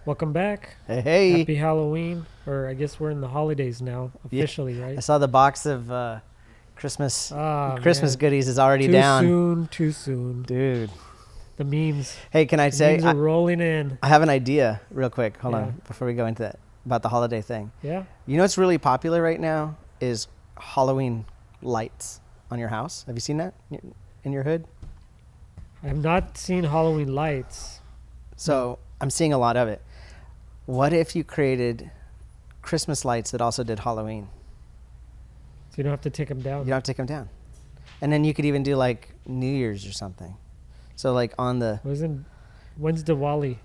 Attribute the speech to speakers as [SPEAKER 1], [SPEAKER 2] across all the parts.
[SPEAKER 1] Welcome back.
[SPEAKER 2] Hey.
[SPEAKER 1] Happy Halloween. Or I guess we're in the holidays now,
[SPEAKER 2] Yeah.
[SPEAKER 1] officially,
[SPEAKER 2] I
[SPEAKER 1] right?
[SPEAKER 2] saw the box of Christmas
[SPEAKER 1] Ah,
[SPEAKER 2] Christmas
[SPEAKER 1] man.
[SPEAKER 2] goodies is already
[SPEAKER 1] Too
[SPEAKER 2] down.
[SPEAKER 1] soon, too soon.
[SPEAKER 2] Dude.
[SPEAKER 1] The memes.
[SPEAKER 2] Hey, can I
[SPEAKER 1] The
[SPEAKER 2] say
[SPEAKER 1] memes are rolling in.
[SPEAKER 2] I have an idea real quick. Hold
[SPEAKER 1] Yeah.
[SPEAKER 2] on before we go into that about the holiday thing.
[SPEAKER 1] Yeah?
[SPEAKER 2] You know what's really popular right now is Halloween lights on your house. Have you seen that in your hood?
[SPEAKER 1] I have not seen Halloween lights.
[SPEAKER 2] So, I'm seeing a lot of it. What if you created Christmas lights that also did Halloween?
[SPEAKER 1] So you don't have to take them
[SPEAKER 2] You
[SPEAKER 1] down.
[SPEAKER 2] don't have to take them down. And then you could even do like New Year's or something. So like on the
[SPEAKER 1] When's Diwali?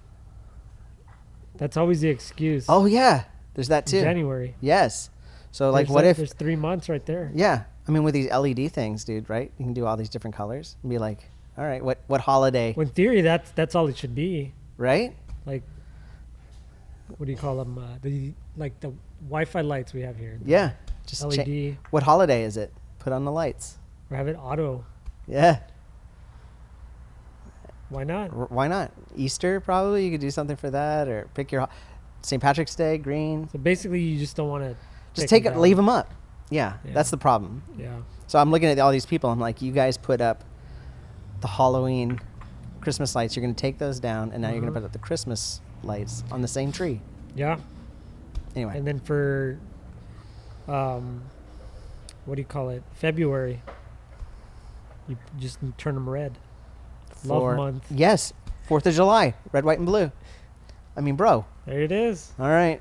[SPEAKER 1] That's always the excuse.
[SPEAKER 2] Oh yeah, there's that too.
[SPEAKER 1] January.
[SPEAKER 2] Yes. So like
[SPEAKER 1] There's
[SPEAKER 2] what if
[SPEAKER 1] there's 3 months right there.
[SPEAKER 2] yeah, I mean with these LED things, dude, right? You can do all these different colors and be like, all right, what holiday,
[SPEAKER 1] Well, in theory, that's all it should be.
[SPEAKER 2] right?
[SPEAKER 1] Like, what do you call them? The Wi-Fi lights we have here.
[SPEAKER 2] Yeah. Just
[SPEAKER 1] LED.
[SPEAKER 2] what holiday is it? Put on the lights.
[SPEAKER 1] Or have it auto.
[SPEAKER 2] Yeah.
[SPEAKER 1] Why not?
[SPEAKER 2] Why not? Easter probably you could do something for that or pick your St. Patrick's Day green.
[SPEAKER 1] So basically, you just don't want to
[SPEAKER 2] Just take it, leave them up. Yeah,
[SPEAKER 1] Yeah.
[SPEAKER 2] that's the problem.
[SPEAKER 1] Yeah.
[SPEAKER 2] So I'm looking at all these people. I'm like, you guys put up the Halloween Christmas lights. You're going to take those down, and now you're going to
[SPEAKER 1] Uh-huh.
[SPEAKER 2] put up the Christmas lights on the same tree.
[SPEAKER 1] Yeah.
[SPEAKER 2] Anyway,
[SPEAKER 1] And then for, what do you call it? February. You just turn them red. Love month.
[SPEAKER 2] Yes, 4th of July, red, white, and blue. I mean, bro.
[SPEAKER 1] There it is.
[SPEAKER 2] All right.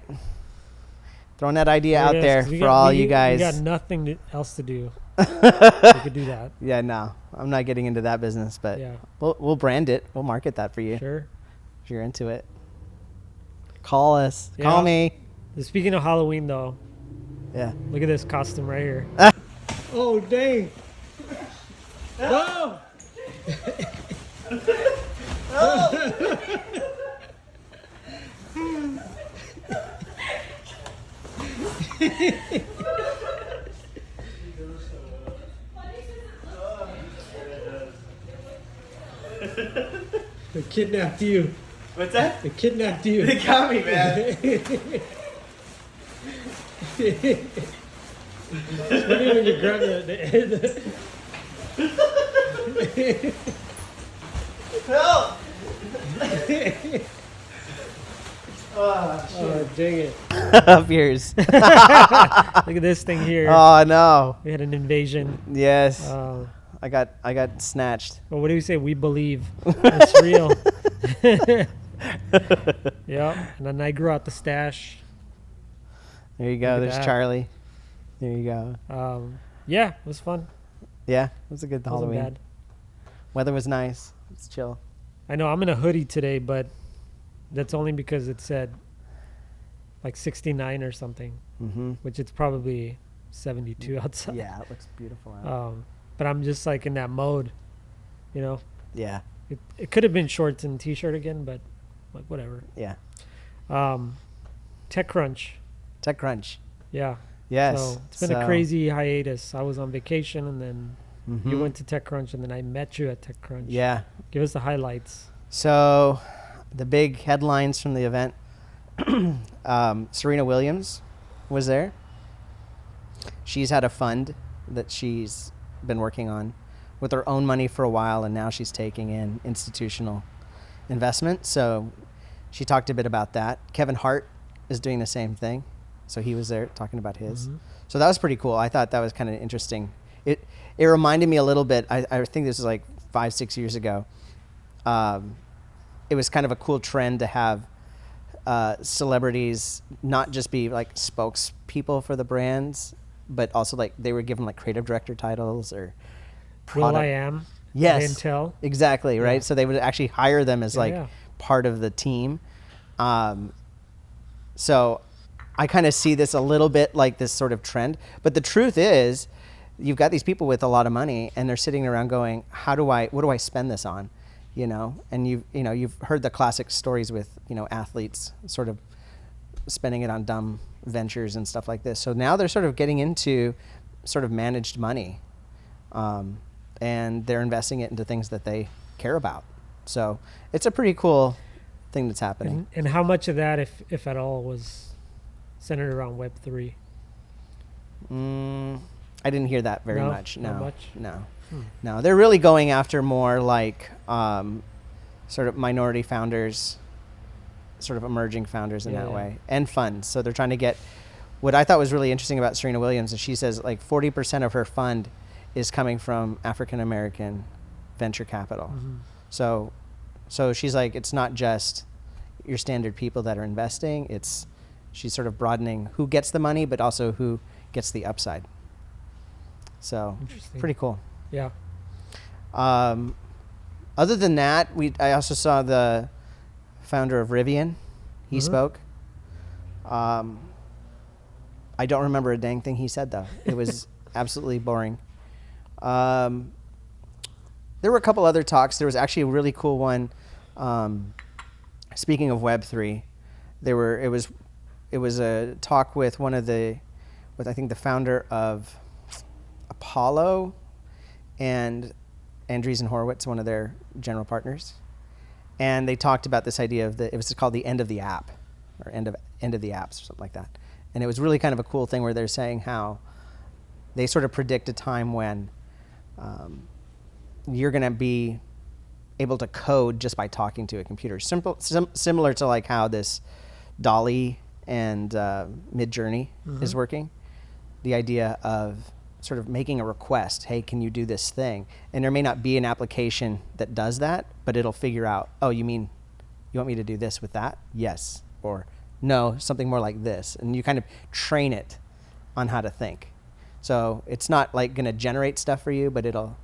[SPEAKER 2] Throwing that idea out
[SPEAKER 1] it is,
[SPEAKER 2] there
[SPEAKER 1] 'cause
[SPEAKER 2] for all you
[SPEAKER 1] We
[SPEAKER 2] guys.
[SPEAKER 1] got nothing else to do. We could do that.
[SPEAKER 2] Yeah, no, I'm not getting into that business, but
[SPEAKER 1] Yeah.
[SPEAKER 2] we'll brand it. We'll market that for you
[SPEAKER 1] Sure.
[SPEAKER 2] if you're into it. Call us.
[SPEAKER 1] Yeah.
[SPEAKER 2] Call me.
[SPEAKER 1] Speaking of Halloween, though,
[SPEAKER 2] Yeah.
[SPEAKER 1] look at this costume right here. Oh, dang. Whoa! They kidnapped you.
[SPEAKER 2] What's that?
[SPEAKER 1] They kidnapped you.
[SPEAKER 2] They got me, man.
[SPEAKER 1] It's funny when you grab the
[SPEAKER 2] Help!
[SPEAKER 1] Oh, dang it.
[SPEAKER 2] Up yours.
[SPEAKER 1] Look at this thing here.
[SPEAKER 2] Oh no.
[SPEAKER 1] We had an invasion.
[SPEAKER 2] Yes.
[SPEAKER 1] Well,
[SPEAKER 2] I got snatched.
[SPEAKER 1] what do we say? We believe it's real. Yeah. And then I grew out the stash.
[SPEAKER 2] There you go.
[SPEAKER 1] Look at
[SPEAKER 2] There's
[SPEAKER 1] that.
[SPEAKER 2] Charlie. There you go.
[SPEAKER 1] Yeah, it was fun.
[SPEAKER 2] Yeah, it was a good
[SPEAKER 1] It wasn't
[SPEAKER 2] Halloween.
[SPEAKER 1] bad.
[SPEAKER 2] Weather was nice. It's chill.
[SPEAKER 1] I know I'm in a hoodie today, but that's only because it said like 69 or something,
[SPEAKER 2] Mm-hmm.
[SPEAKER 1] which it's probably 72 outside.
[SPEAKER 2] Yeah, it looks beautiful out.
[SPEAKER 1] But I'm just like in that mode, you know.
[SPEAKER 2] Yeah.
[SPEAKER 1] It could have been shorts and t-shirt again, but like whatever.
[SPEAKER 2] Yeah.
[SPEAKER 1] TechCrunch.
[SPEAKER 2] TechCrunch.
[SPEAKER 1] Yeah.
[SPEAKER 2] Yes.
[SPEAKER 1] So it's been a crazy hiatus. I was on vacation and then
[SPEAKER 2] Mhm.
[SPEAKER 1] you went to TechCrunch and then I met you at TechCrunch.
[SPEAKER 2] Yeah.
[SPEAKER 1] Give us the highlights.
[SPEAKER 2] So, the big headlines from the event: Serena Williams was there. She's had a fund that she's been working on with her own money for a while, and now she's taking in institutional investment. So, she talked a bit about that. Kevin Hart is doing the same thing, so he was there talking about his.
[SPEAKER 1] Mhm.
[SPEAKER 2] So that was pretty cool. I thought that was kind of interesting. It reminded me a little bit. I think this was like 5-6 years ago. It was kind of a cool trend to have celebrities not just be like spokespeople for the brands, but also like they were given like creative director titles or
[SPEAKER 1] Will
[SPEAKER 2] product.
[SPEAKER 1] I Am.
[SPEAKER 2] Yes,
[SPEAKER 1] Intel.
[SPEAKER 2] exactly, right.
[SPEAKER 1] Yeah.
[SPEAKER 2] So they would actually hire them as like
[SPEAKER 1] Yeah.
[SPEAKER 2] part of the team. So I kind of see this a little bit like this sort of trend. But the truth is, you've got these people with a lot of money, and they're sitting around going, what do I spend this on? You know, and you've heard the classic stories with athletes sort of spending it on dumb ventures and stuff like this. So now they're sort of getting into sort of managed money, and they're investing it into things that they care about. So it's a pretty cool thing that's happening.
[SPEAKER 1] And how much of that, if at all, was centered around Web3?
[SPEAKER 2] I didn't hear that very
[SPEAKER 1] No?
[SPEAKER 2] much.
[SPEAKER 1] Not
[SPEAKER 2] No,
[SPEAKER 1] much?
[SPEAKER 2] no,
[SPEAKER 1] Hmm.
[SPEAKER 2] no. They're really going after more like sort of minority founders, sort of emerging founders in
[SPEAKER 1] Yeah,
[SPEAKER 2] that
[SPEAKER 1] yeah.
[SPEAKER 2] way, and funds. So they're trying to get. What I thought was really interesting about Serena Williams is she says like 40% of her fund is coming from African American venture capital.
[SPEAKER 1] Mhm.
[SPEAKER 2] So she's like, it's not just your standard people that are investing. She's sort of broadening who gets the money, but also who gets the upside. So
[SPEAKER 1] Interesting.
[SPEAKER 2] pretty cool.
[SPEAKER 1] Yeah.
[SPEAKER 2] Other than that, I also saw the founder of Rivian. He
[SPEAKER 1] Mhm.
[SPEAKER 2] spoke. I don't remember a dang thing he said though. It was absolutely boring. There were a couple other talks. There was actually a really cool one. Speaking of Web3, it was a talk with I think the founder of Apollo and Andreessen Horowitz, one of their general partners. And they talked about this idea of it was called the end of the app, or end of the apps, or something like that. And it was really kind of a cool thing where they're saying how they sort of predict a time when you're going to be able to code just by talking to a computer. Similar to like how this DALL-E and Midjourney is working. The idea of sort of making a request, hey, can you do this thing? And there may not be an application that does that, but it'll figure out, oh, you want me to do this with that? Yes. Or no, something more like this. And you kind of train it on how to think. So it's not like going to generate stuff for you, but it'll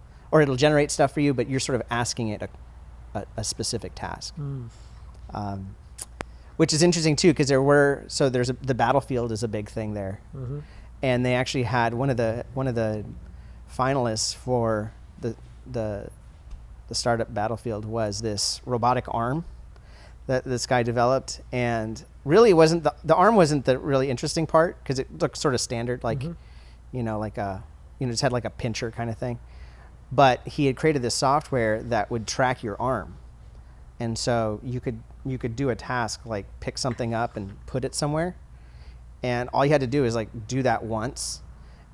[SPEAKER 2] generate stuff for you, but you're sort of asking it a specific task. Which is interesting too, because the Battlefield is a big thing there.
[SPEAKER 1] Mm-hmm.
[SPEAKER 2] And they actually had one of the finalists for the startup Battlefield was this robotic arm that this guy developed, and really it wasn't the arm wasn't the really interesting part because it looked sort of standard, like just had like a pincher kind of thing. But he had created this software that would track your arm, and so you could do a task like pick something up and put it somewhere. And all you had to do is like do that once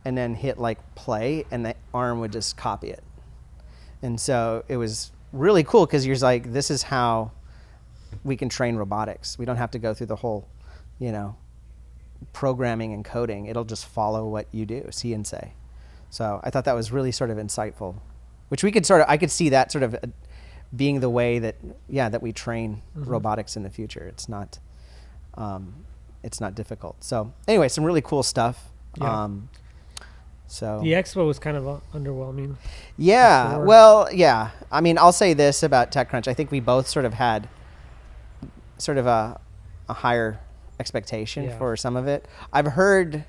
[SPEAKER 2] and then hit like play and the arm would just copy it. And so it was really cool because you're like, this is how we can train robotics. We don't have to go through the whole, programming and coding. It'll just follow what you do, see and say. So I thought that was really sort of insightful, which I could see that sort of being the way that we train robotics in the future. It's not difficult. So anyway, some really cool stuff.
[SPEAKER 1] Yeah.
[SPEAKER 2] So
[SPEAKER 1] The expo was kind of underwhelming.
[SPEAKER 2] yeah,
[SPEAKER 1] before.
[SPEAKER 2] well, yeah. I mean, I'll say this about TechCrunch. I think we both sort of had sort of a higher expectation for some of it. I've heard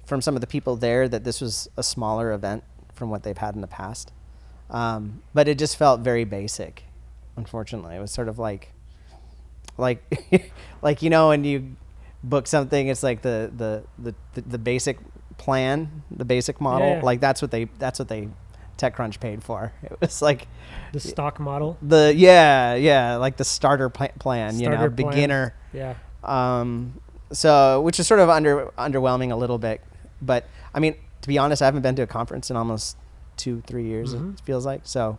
[SPEAKER 2] from some of the people there that this was a smaller event from what they've had in the past. But it just felt very basic, unfortunately. It was sort of like when you book something, it's like the basic plan, the basic model.
[SPEAKER 1] Yeah.
[SPEAKER 2] Like that's what they TechCrunch paid for. It was like
[SPEAKER 1] The stock model.
[SPEAKER 2] like the starter plan,
[SPEAKER 1] Starter plan.
[SPEAKER 2] beginner.
[SPEAKER 1] Yeah.
[SPEAKER 2] So which is sort of underwhelming a little bit. But I mean, to be honest, I haven't been to a conference in almost 2-3 years. It feels like. So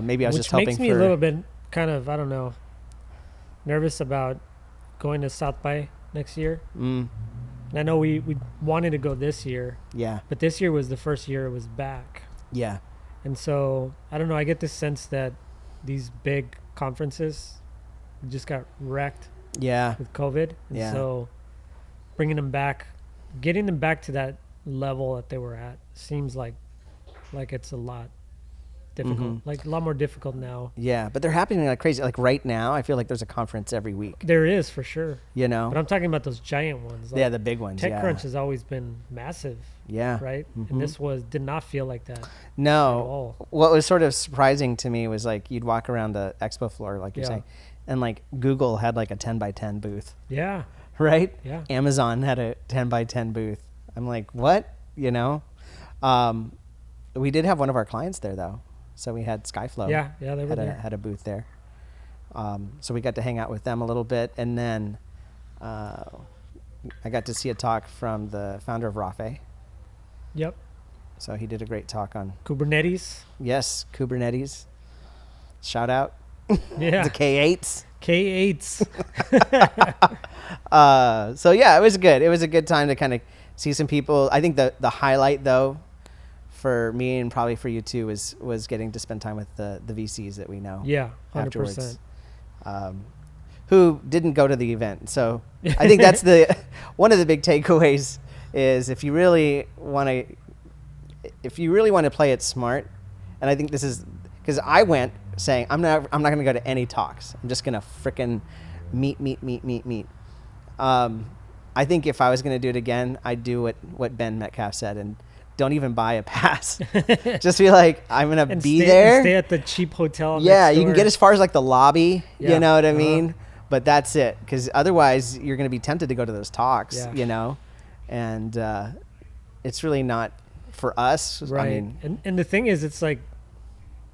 [SPEAKER 2] maybe I was just hoping
[SPEAKER 1] Which makes me a little bit kind of, I don't know, nervous about going to South by next year. And I know we wanted to go this year,
[SPEAKER 2] Yeah.
[SPEAKER 1] but this year was the first year it was back.
[SPEAKER 2] Yeah.
[SPEAKER 1] And so, I don't know, I get this sense that these big conferences just got wrecked
[SPEAKER 2] Yeah.
[SPEAKER 1] with COVID. And
[SPEAKER 2] Yeah.
[SPEAKER 1] so bringing them back, getting them back to that level that they were at seems like it's a lot difficult, like a lot more difficult now.
[SPEAKER 2] Yeah. But they're happening like crazy. Like right now, I feel like there's a conference every week,
[SPEAKER 1] There is for sure. But I'm talking about those giant ones. Like
[SPEAKER 2] Yeah, the big ones.
[SPEAKER 1] TechCrunch has always been massive,
[SPEAKER 2] Yeah.
[SPEAKER 1] right? And this did not feel like that.
[SPEAKER 2] No.
[SPEAKER 1] at all.
[SPEAKER 2] What was sort of surprising to me was like you'd walk around the expo floor, like you're
[SPEAKER 1] Yeah.
[SPEAKER 2] saying, and like Google had like a 10x10 booth,
[SPEAKER 1] Yeah.
[SPEAKER 2] right?
[SPEAKER 1] Yeah.
[SPEAKER 2] Amazon had a 10x10 booth. I'm like, what? We did have one of our clients there though, so we had Skyflow.
[SPEAKER 1] Yeah. Yeah. They were there.
[SPEAKER 2] had a booth there. So we got to hang out with them a little bit, and then I got to see a talk from the founder of Rafe.
[SPEAKER 1] Yep.
[SPEAKER 2] So he did a great talk on
[SPEAKER 1] Kubernetes.
[SPEAKER 2] Kubernetes. Shout out
[SPEAKER 1] Yeah.
[SPEAKER 2] to K8s.
[SPEAKER 1] K8s.
[SPEAKER 2] So yeah, it was good. It was a good time to kind of see some people. I think the highlight though, for me and probably for you too, was getting to spend time with the VCs that we know.
[SPEAKER 1] Yeah. 100%.
[SPEAKER 2] Afterwards. Who didn't go to the event. So I think that's one of the big takeaways is if you really want to play it smart, and I think this is because I went saying I'm not going to go to any talks. I'm just going to frickin' meet. I think if I was going to do it again, I'd do what Ben Metcalf said and don't even buy a pass. Just be like, I'm going to be there.
[SPEAKER 1] And stay at the cheap hotel.
[SPEAKER 2] Yeah,
[SPEAKER 1] next
[SPEAKER 2] you can
[SPEAKER 1] door.
[SPEAKER 2] get as far as like the lobby,
[SPEAKER 1] Yeah.
[SPEAKER 2] you know what I mean? But that's it. Because otherwise you're going to be tempted to go to those talks,
[SPEAKER 1] Yeah.
[SPEAKER 2] you know? And it's really not for us.
[SPEAKER 1] Right.
[SPEAKER 2] I mean,
[SPEAKER 1] and the thing is, it's like,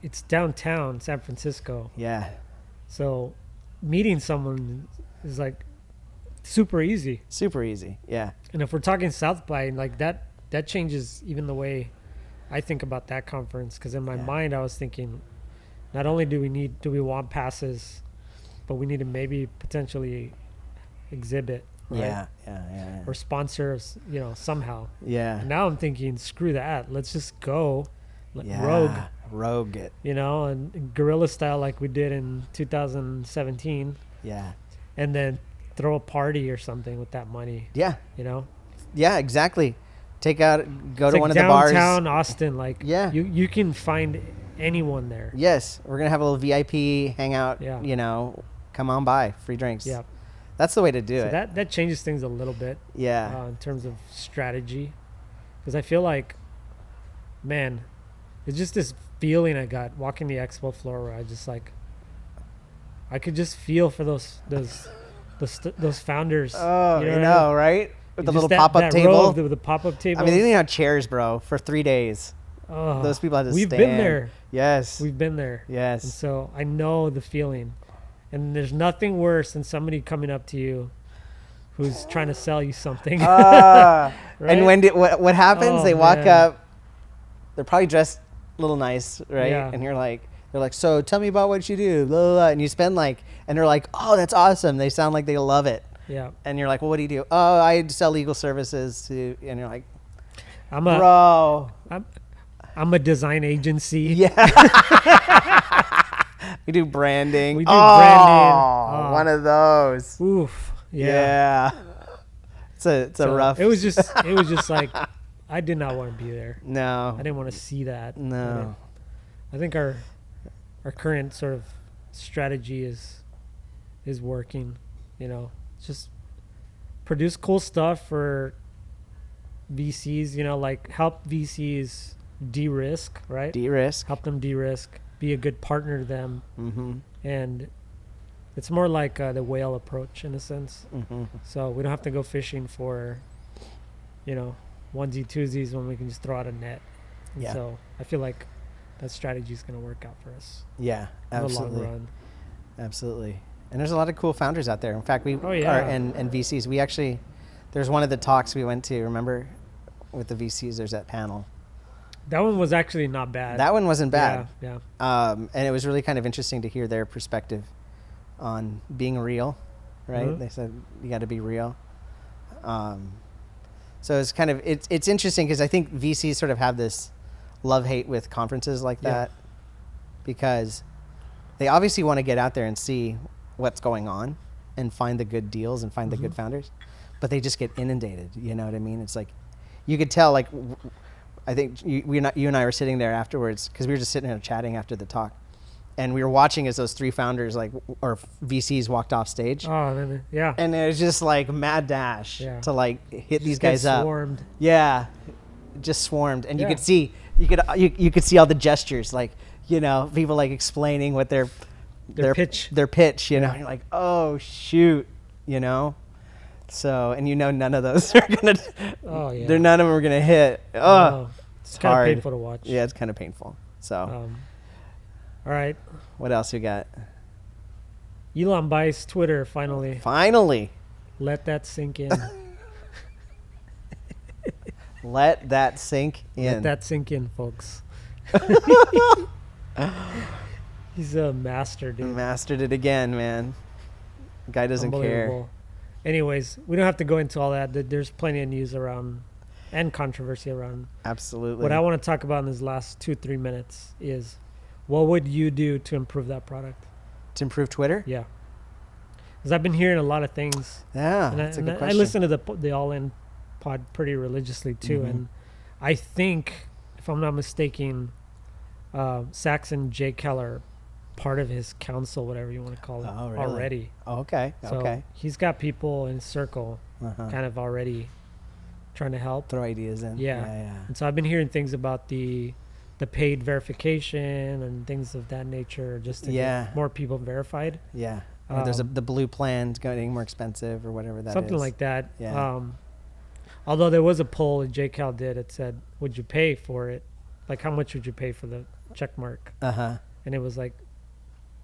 [SPEAKER 1] it's downtown San Francisco.
[SPEAKER 2] yeah.
[SPEAKER 1] So meeting someone is like super easy.
[SPEAKER 2] Super easy. Yeah.
[SPEAKER 1] And if we're talking South by, like that changes even the way I think about that conference. Because in my mind, I was thinking, not only do we want passes, but we need to maybe potentially exhibit, right?
[SPEAKER 2] Yeah.
[SPEAKER 1] Or sponsors, somehow.
[SPEAKER 2] Yeah.
[SPEAKER 1] And now I'm thinking, screw that. Let's just go
[SPEAKER 2] Yeah. Rogue it.
[SPEAKER 1] and guerrilla style like we did in 2017,
[SPEAKER 2] Yeah.
[SPEAKER 1] and then throw a party or something with that money.
[SPEAKER 2] Yeah.
[SPEAKER 1] Yeah,
[SPEAKER 2] Exactly. Go
[SPEAKER 1] it's
[SPEAKER 2] to
[SPEAKER 1] like
[SPEAKER 2] one of the bars.
[SPEAKER 1] downtown Austin. Like,
[SPEAKER 2] Yeah.
[SPEAKER 1] you can find anyone there.
[SPEAKER 2] Yes. We're going to have a little VIP hangout,
[SPEAKER 1] Yeah.
[SPEAKER 2] Come on by, free drinks.
[SPEAKER 1] Yeah.
[SPEAKER 2] That's the way to do
[SPEAKER 1] So
[SPEAKER 2] it.
[SPEAKER 1] that changes things a little bit.
[SPEAKER 2] Yeah.
[SPEAKER 1] In terms of strategy, because I feel like, man, it's just this feeling I got walking the expo floor where I could just feel for those founders.
[SPEAKER 2] Oh,
[SPEAKER 1] you know
[SPEAKER 2] you
[SPEAKER 1] what I
[SPEAKER 2] know,
[SPEAKER 1] mean?
[SPEAKER 2] right? With the
[SPEAKER 1] Just
[SPEAKER 2] little
[SPEAKER 1] that
[SPEAKER 2] pop-up
[SPEAKER 1] row
[SPEAKER 2] table.
[SPEAKER 1] of the pop-up table.
[SPEAKER 2] I mean, they didn't have chairs, bro, for 3 days.
[SPEAKER 1] Oh,
[SPEAKER 2] Those people had to
[SPEAKER 1] we've
[SPEAKER 2] stand.
[SPEAKER 1] been there.
[SPEAKER 2] Yes.
[SPEAKER 1] We've been there. And
[SPEAKER 2] Yes.
[SPEAKER 1] so I know the feeling. And there's nothing worse than somebody coming up to you who's trying to sell you something.
[SPEAKER 2] Right?
[SPEAKER 1] Right?
[SPEAKER 2] And what happens?
[SPEAKER 1] Oh,
[SPEAKER 2] they walk
[SPEAKER 1] man.
[SPEAKER 2] up. They're probably dressed a little nice, right?
[SPEAKER 1] Yeah.
[SPEAKER 2] And they're like, so tell me about what you do, blah, blah, blah. And you spend and they're like, oh, that's awesome. They sound like they love it.
[SPEAKER 1] Yeah.
[SPEAKER 2] And you're like, well, what do you do? Oh, I sell legal services to, and you're like,
[SPEAKER 1] I'm
[SPEAKER 2] bro.
[SPEAKER 1] a design agency.
[SPEAKER 2] Yeah. We do branding.
[SPEAKER 1] We do branding.
[SPEAKER 2] Oh, one of those.
[SPEAKER 1] Oof. Yeah.
[SPEAKER 2] Yeah. It's a
[SPEAKER 1] So
[SPEAKER 2] rough.
[SPEAKER 1] It was just like, I did not want to be there.
[SPEAKER 2] No.
[SPEAKER 1] I didn't want to see that.
[SPEAKER 2] No.
[SPEAKER 1] I think our current sort of strategy is working. It's just produce cool stuff for VCs. Like help VCs de-risk, right?
[SPEAKER 2] De-risk.
[SPEAKER 1] Help them de-risk. Be a good partner to them,
[SPEAKER 2] Mm-hmm.
[SPEAKER 1] and it's more like the whale approach in a sense.
[SPEAKER 2] Mm-hmm.
[SPEAKER 1] So we don't have to go fishing for, onesie twosies when we can just throw out a net. And
[SPEAKER 2] Yeah.
[SPEAKER 1] So I feel like that strategy is going to work out for us
[SPEAKER 2] Yeah,
[SPEAKER 1] in the
[SPEAKER 2] absolutely.
[SPEAKER 1] long run.
[SPEAKER 2] Absolutely. And there's a lot of cool founders out there. In fact,
[SPEAKER 1] Oh, yeah.
[SPEAKER 2] and VCs. We actually, there's one of the talks we went to, remember, with the VCs, there's that panel.
[SPEAKER 1] That one was actually not bad.
[SPEAKER 2] That one wasn't bad.
[SPEAKER 1] Yeah.
[SPEAKER 2] And it was really kind of interesting to hear their perspective on being real, right?
[SPEAKER 1] Mhm.
[SPEAKER 2] They said you got to be real. So it's kind of it's interesting because I think VCs sort of have this love-hate with conferences like
[SPEAKER 1] Yeah.
[SPEAKER 2] that because they obviously want to get out there and see what's going on and find the good deals and find the good
[SPEAKER 1] Mhm.
[SPEAKER 2] founders, but they just get inundated. You know what I mean? It's like you could tell. Like I think you and I were sitting there afterwards because we were just sitting there chatting after the talk, and we were watching as those three founders or VCs walked off stage.
[SPEAKER 1] Oh, then, yeah.
[SPEAKER 2] And it was just like mad dash
[SPEAKER 1] Yeah.
[SPEAKER 2] to hit these
[SPEAKER 1] Just get
[SPEAKER 2] guys up.
[SPEAKER 1] swarmed.
[SPEAKER 2] Yeah, just swarmed, and
[SPEAKER 1] Yeah.
[SPEAKER 2] you could see all the gestures, people explaining what their
[SPEAKER 1] pitch.
[SPEAKER 2] their pitch. And you're like, oh shoot, So none of those are gonna.
[SPEAKER 1] Oh, yeah.
[SPEAKER 2] None of them are gonna hit. Oh,
[SPEAKER 1] No. It's kind of
[SPEAKER 2] hard.
[SPEAKER 1] painful to watch.
[SPEAKER 2] Yeah, it's kind of painful. So,
[SPEAKER 1] All right.
[SPEAKER 2] what else we got?
[SPEAKER 1] Elon buys Twitter finally.
[SPEAKER 2] Finally,
[SPEAKER 1] Let that sink in.
[SPEAKER 2] let that sink in.
[SPEAKER 1] Let that sink in, folks. He's a master, dude.
[SPEAKER 2] Mastered it again, man. Guy doesn't care.
[SPEAKER 1] Unbelievable. Anyways, we don't have to go into all that. There's plenty of news around and controversy around.
[SPEAKER 2] Absolutely.
[SPEAKER 1] What I want to talk about in these last 2-3 minutes is what would you do to improve that product?
[SPEAKER 2] To improve Twitter?
[SPEAKER 1] Yeah. Because I've been hearing a lot of things.
[SPEAKER 2] Yeah,
[SPEAKER 1] And
[SPEAKER 2] that's a
[SPEAKER 1] I
[SPEAKER 2] good question.
[SPEAKER 1] listen to the All In pod pretty religiously too.
[SPEAKER 2] Mhm.
[SPEAKER 1] And I think, if I'm not mistaken, Saxon J. Keller, part of his council, whatever you want to call it,
[SPEAKER 2] Oh, really?
[SPEAKER 1] already.
[SPEAKER 2] Oh, okay.
[SPEAKER 1] So
[SPEAKER 2] Okay.
[SPEAKER 1] he's got people in his circle
[SPEAKER 2] Uh-huh.
[SPEAKER 1] kind of already trying to help.
[SPEAKER 2] Throw ideas in.
[SPEAKER 1] Yeah.
[SPEAKER 2] Yeah.
[SPEAKER 1] And so I've been hearing things about the paid verification and things of that nature, just to
[SPEAKER 2] Yeah.
[SPEAKER 1] get more people verified.
[SPEAKER 2] Yeah. Or there's
[SPEAKER 1] Um,
[SPEAKER 2] the blue plan getting more expensive or whatever that is.
[SPEAKER 1] Something like that.
[SPEAKER 2] Yeah.
[SPEAKER 1] Although there was a poll that JCal did, it said, would you pay for it? Like, how much would you pay for the check mark?
[SPEAKER 2] Uh-huh.
[SPEAKER 1] And it was like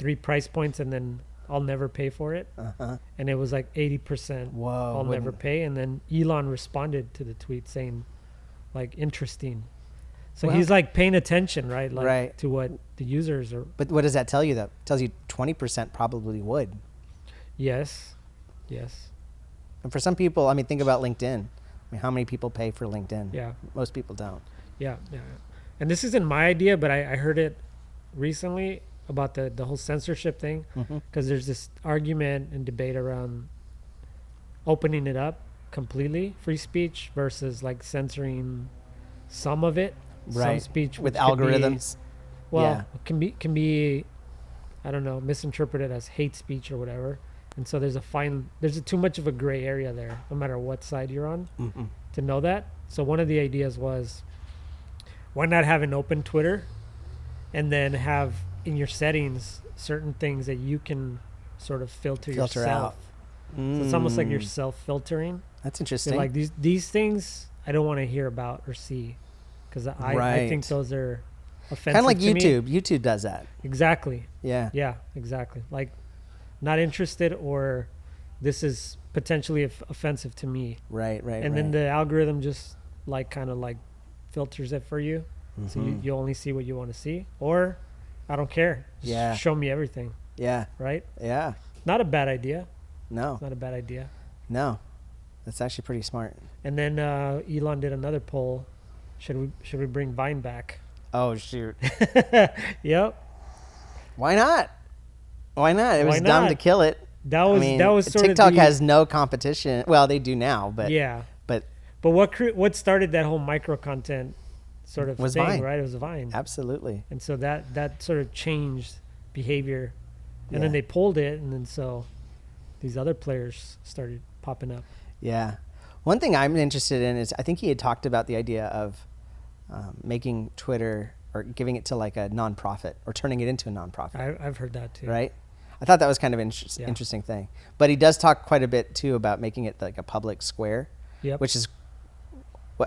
[SPEAKER 1] 3 price points, and then I'll never pay for it.
[SPEAKER 2] Uh-huh.
[SPEAKER 1] And it was like 80%.
[SPEAKER 2] Whoa.
[SPEAKER 1] I'll never
[SPEAKER 2] wouldn't-
[SPEAKER 1] pay. And then Elon responded to the tweet saying, like, interesting. So
[SPEAKER 2] Well-
[SPEAKER 1] he's like paying attention, right? Like,
[SPEAKER 2] Right.
[SPEAKER 1] to what the users are.
[SPEAKER 2] But what does that tell you, though? It tells you 20% probably would.
[SPEAKER 1] Yes. Yes.
[SPEAKER 2] And for some people, I mean, think about LinkedIn. I mean, how many people pay for LinkedIn?
[SPEAKER 1] Yeah.
[SPEAKER 2] Most people don't.
[SPEAKER 1] Yeah. Yeah. And this isn't my idea, but I heard it recently about the whole censorship thing,
[SPEAKER 2] Mm-hmm.
[SPEAKER 1] because there's this argument and debate around opening it up completely, free speech, versus like censoring some of it. Some
[SPEAKER 2] Right.
[SPEAKER 1] speech
[SPEAKER 2] With
[SPEAKER 1] which could be-
[SPEAKER 2] algorithms.
[SPEAKER 1] well,
[SPEAKER 2] Yeah.
[SPEAKER 1] can be, I don't know, misinterpreted as hate speech or whatever. And so there's too much of a gray area there, no matter what side you're on,
[SPEAKER 2] Mm-hmm.
[SPEAKER 1] to know that. So one of the ideas was, why not have an open Twitter, and then have in your settings certain things that you can sort of filter
[SPEAKER 2] Filter
[SPEAKER 1] yourself. So it's almost like you're self-filtering.
[SPEAKER 2] That's
[SPEAKER 1] You're
[SPEAKER 2] interesting.
[SPEAKER 1] like, these things I don't want to hear about or see, because I
[SPEAKER 2] Right.
[SPEAKER 1] think those are offensive.
[SPEAKER 2] Kind of like
[SPEAKER 1] to me.
[SPEAKER 2] YouTube. YouTube does that.
[SPEAKER 1] Exactly.
[SPEAKER 2] Yeah.
[SPEAKER 1] Yeah, exactly. Like, not interested, or this is potentially offensive to me.
[SPEAKER 2] Right. Right.
[SPEAKER 1] And then
[SPEAKER 2] right.
[SPEAKER 1] the algorithm just like kind of like filters it for you. So
[SPEAKER 2] Mhm.
[SPEAKER 1] you only see what you want to see, or I don't care. Just
[SPEAKER 2] Yeah.
[SPEAKER 1] show me everything,
[SPEAKER 2] Yeah.
[SPEAKER 1] right?
[SPEAKER 2] Yeah.
[SPEAKER 1] Not a bad idea.
[SPEAKER 2] No.
[SPEAKER 1] It's not a bad idea.
[SPEAKER 2] No. That's actually pretty smart.
[SPEAKER 1] And then Elon did another poll. Should we bring Vine back?
[SPEAKER 2] Oh shoot.
[SPEAKER 1] Yep.
[SPEAKER 2] Why not? Why not? It
[SPEAKER 1] Why
[SPEAKER 2] was dumb
[SPEAKER 1] not?
[SPEAKER 2] to kill it.
[SPEAKER 1] That was
[SPEAKER 2] I mean,
[SPEAKER 1] that was sort
[SPEAKER 2] TikTok
[SPEAKER 1] of the,
[SPEAKER 2] has no competition. Well, they do now, but
[SPEAKER 1] yeah.
[SPEAKER 2] but
[SPEAKER 1] But what started that whole micro content sort of
[SPEAKER 2] Was
[SPEAKER 1] thing,
[SPEAKER 2] Vine.
[SPEAKER 1] right? It was Vine.
[SPEAKER 2] absolutely.
[SPEAKER 1] And so that sort of changed behavior. And then
[SPEAKER 2] Yeah.
[SPEAKER 1] they pulled it, and then so these other players started popping up.
[SPEAKER 2] Yeah. One thing I'm interested in is I think he had talked about the idea of making Twitter or giving it to like a nonprofit or turning it into a nonprofit,
[SPEAKER 1] I've heard that too.
[SPEAKER 2] right? I thought that was kind of
[SPEAKER 1] Yeah.
[SPEAKER 2] interesting thing. But he does talk quite a bit too about making it like a public square,
[SPEAKER 1] Yep.
[SPEAKER 2] which is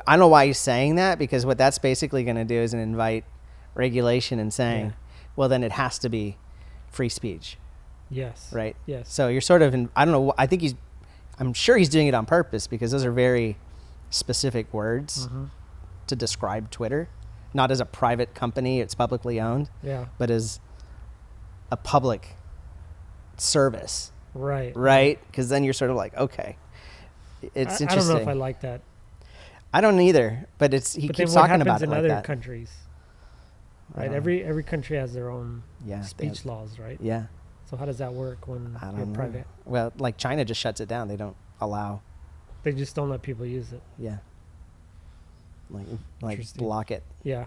[SPEAKER 2] I don't know why he's saying that, because what that's basically going to do is invite regulation and saying,
[SPEAKER 1] Yeah.
[SPEAKER 2] well, then it has to be free speech,
[SPEAKER 1] Yes.
[SPEAKER 2] right?
[SPEAKER 1] Yes.
[SPEAKER 2] So you're sort of I don't know. I'm sure he's doing it on purpose, because those are very specific words
[SPEAKER 1] Mhm.
[SPEAKER 2] to describe Twitter, not as a private company, it's publicly owned,
[SPEAKER 1] Yeah.
[SPEAKER 2] but as a public service,
[SPEAKER 1] Right.
[SPEAKER 2] right? Because then you're sort of like, okay, it's
[SPEAKER 1] I don't
[SPEAKER 2] interesting.
[SPEAKER 1] know if I like that.
[SPEAKER 2] I don't either, but he
[SPEAKER 1] But then
[SPEAKER 2] keeps
[SPEAKER 1] what
[SPEAKER 2] talking
[SPEAKER 1] happens
[SPEAKER 2] about it
[SPEAKER 1] in
[SPEAKER 2] like
[SPEAKER 1] other
[SPEAKER 2] that.
[SPEAKER 1] countries?
[SPEAKER 2] I
[SPEAKER 1] Right.
[SPEAKER 2] don't
[SPEAKER 1] Every country has their own
[SPEAKER 2] Yeah, they
[SPEAKER 1] speech
[SPEAKER 2] have-
[SPEAKER 1] laws, right?
[SPEAKER 2] Yeah,
[SPEAKER 1] So how does that work when
[SPEAKER 2] I
[SPEAKER 1] you're
[SPEAKER 2] don't know.
[SPEAKER 1] private?
[SPEAKER 2] Well, like China just shuts it down. They don't allow.
[SPEAKER 1] They just don't let people use it.
[SPEAKER 2] Yeah. Like
[SPEAKER 1] Interesting.
[SPEAKER 2] block it,
[SPEAKER 1] Yeah.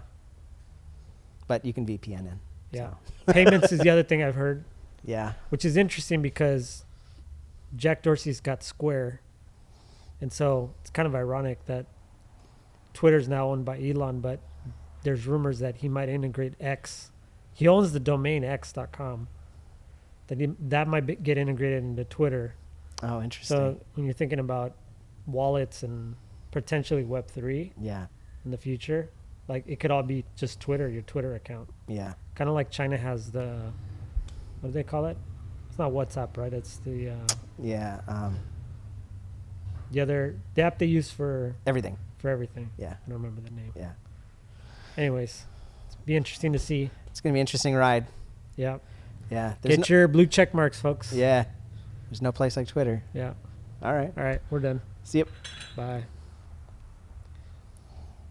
[SPEAKER 2] but you can VPN in.
[SPEAKER 1] Yeah.
[SPEAKER 2] So.
[SPEAKER 1] Payments is the other thing I've heard,
[SPEAKER 2] Yeah.
[SPEAKER 1] which is interesting because Jack Dorsey's got Square. And so it's kind of ironic that Twitter's now owned by Elon, but there's rumors that he might integrate X. He owns the domain x.com. That might get integrated into Twitter.
[SPEAKER 2] Oh, interesting.
[SPEAKER 1] So when you're thinking about wallets and potentially Web3
[SPEAKER 2] yeah.
[SPEAKER 1] in the future, like it could all be just Twitter, your Twitter account.
[SPEAKER 2] Yeah.
[SPEAKER 1] Kind of like China has what do they call it? It's not WhatsApp, right? It's the
[SPEAKER 2] Yeah.
[SPEAKER 1] the app they use for
[SPEAKER 2] Everything.
[SPEAKER 1] everything.
[SPEAKER 2] Yeah.
[SPEAKER 1] I don't remember the name.
[SPEAKER 2] Yeah.
[SPEAKER 1] Anyways, it's be interesting to see.
[SPEAKER 2] It's gonna be an interesting ride.
[SPEAKER 1] Yeah.
[SPEAKER 2] Yeah.
[SPEAKER 1] Get your blue check marks, folks.
[SPEAKER 2] Yeah. There's no place like Twitter.
[SPEAKER 1] Yeah.
[SPEAKER 2] All right.
[SPEAKER 1] All right, we're done.
[SPEAKER 2] See you.
[SPEAKER 1] Bye.